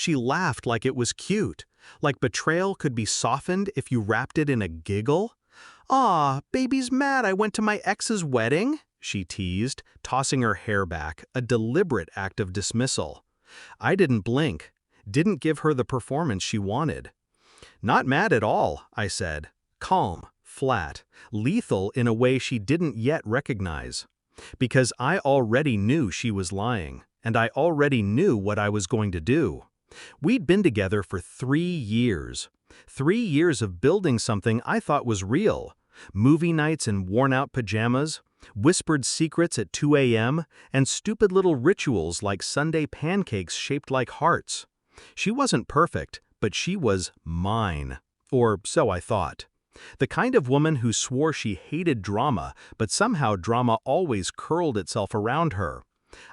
She laughed like it was cute, like betrayal could be softened if you wrapped it in a giggle. "Aw, baby's mad I went to my ex's wedding," she teased, tossing her hair back, a deliberate act of dismissal. I didn't blink, didn't give her the performance she wanted. "Not mad at all," I said. Calm, flat, lethal in a way she didn't yet recognize. Because I already knew she was lying, and I already knew what I was going to do. We'd been together for 3 years. 3 years of building something I thought was real. Movie nights in worn-out pajamas, whispered secrets at 2 a.m., and stupid little rituals like Sunday pancakes shaped like hearts. She wasn't perfect, but she was mine. Or so I thought. The kind of woman who swore she hated drama, but somehow drama always curled itself around her.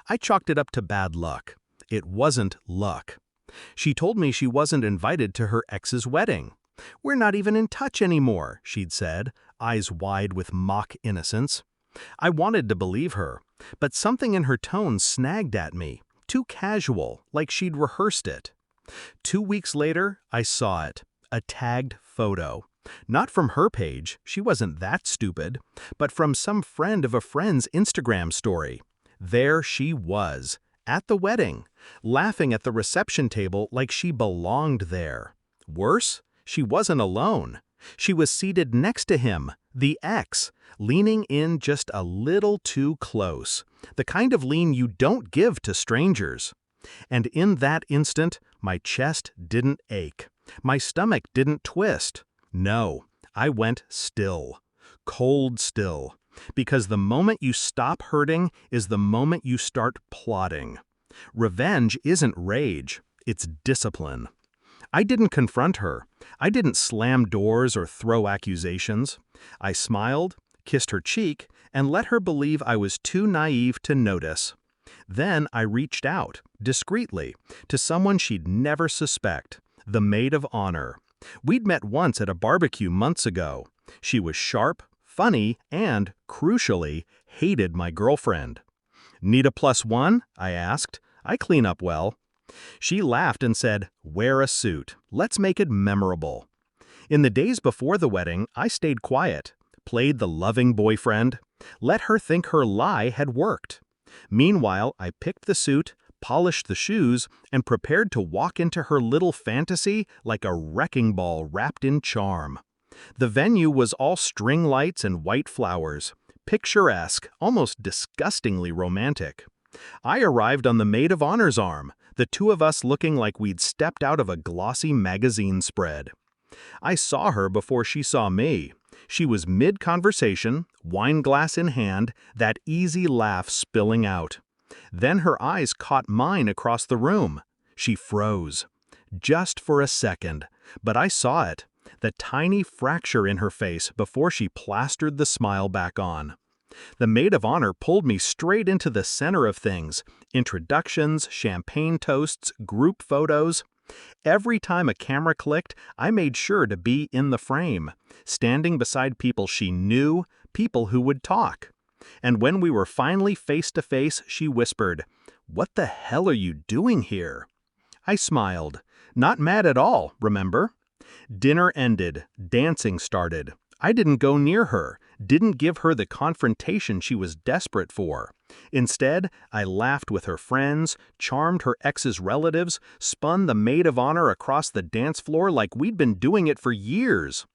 I chalked it up to bad luck. It wasn't luck. She told me she wasn't invited to her ex's wedding. "We're not even in touch anymore," she'd said, eyes wide with mock innocence. I wanted to believe her, but something in her tone snagged at me, too casual, like she'd rehearsed it. 2 weeks later, I saw it, a tagged photo. Not from her page, she wasn't that stupid, but from some friend of a friend's Instagram story. There she was, at the wedding, laughing at the reception table like she belonged there. Worse, she wasn't alone. She was seated next to him, the ex, leaning in just a little too close, the kind of lean you don't give to strangers. And in that instant, my chest didn't ache. My stomach didn't twist. No, I went still, cold still, because the moment you stop hurting is the moment you start plotting. Revenge isn't rage, it's discipline. I didn't confront her. I didn't slam doors or throw accusations. I smiled, kissed her cheek, and let her believe I was too naive to notice. Then I reached out, discreetly, to someone she'd never suspect, the maid of honor. We'd met once at a barbecue months ago. She was sharp, funny, and, crucially, hated my girlfriend. "Need a +1?" I asked. "I clean up well." She laughed and said, "Wear a suit. Let's make it memorable." In the days before the wedding, I stayed quiet, played the loving boyfriend, let her think her lie had worked. Meanwhile, I picked the suit, polished the shoes, and prepared to walk into her little fantasy like a wrecking ball wrapped in charm. The venue was all string lights and white flowers, picturesque, almost disgustingly romantic. I arrived on the maid of honor's arm, the two of us looking like we'd stepped out of a glossy magazine spread. I saw her before she saw me. She was mid-conversation, wine glass in hand, that easy laugh spilling out. Then her eyes caught mine across the room. She froze. Just for a second, but I saw it, the tiny fracture in her face before she plastered the smile back on. The maid of honor pulled me straight into the center of things. Introductions, champagne toasts, group photos. Every time a camera clicked, I made sure to be in the frame, standing beside people she knew, people who would talk. And when we were finally face to face, she whispered, "What the hell are you doing here?" I smiled. Not mad at all, remember? Dinner ended. Dancing started. I didn't go near her, didn't give her the confrontation she was desperate for. Instead, I laughed with her friends, charmed her ex's relatives, spun the maid of honor across the dance floor like we'd been doing it for years.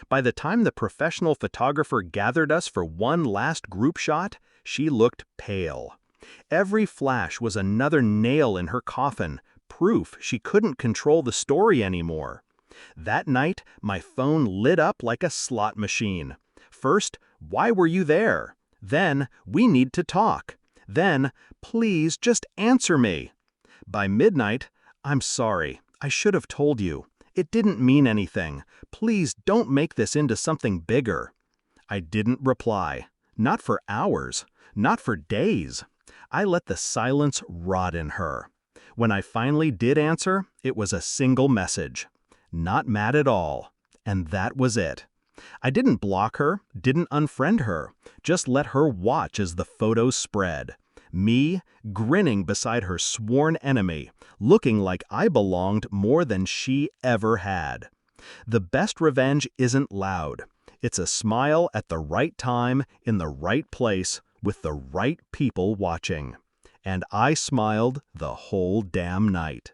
By the time the professional photographer gathered us for one last group shot, she looked pale. Every flash was another nail in her coffin, proof she couldn't control the story anymore. That night, my phone lit up like a slot machine. First, "Why were you there?" Then, "We need to talk." Then, "Please, just answer me." By midnight, "I'm sorry. I should have told you. It didn't mean anything. Please don't make this into something bigger." I didn't reply. Not for hours. Not for days. I let the silence rot in her. When I finally did answer, it was a single message. Not mad at all. And that was it. I didn't block her, didn't unfriend her, just let her watch as the photos spread. Me, grinning beside her sworn enemy, looking like I belonged more than she ever had. The best revenge isn't loud. It's a smile at the right time, in the right place, with the right people watching. And I smiled the whole damn night.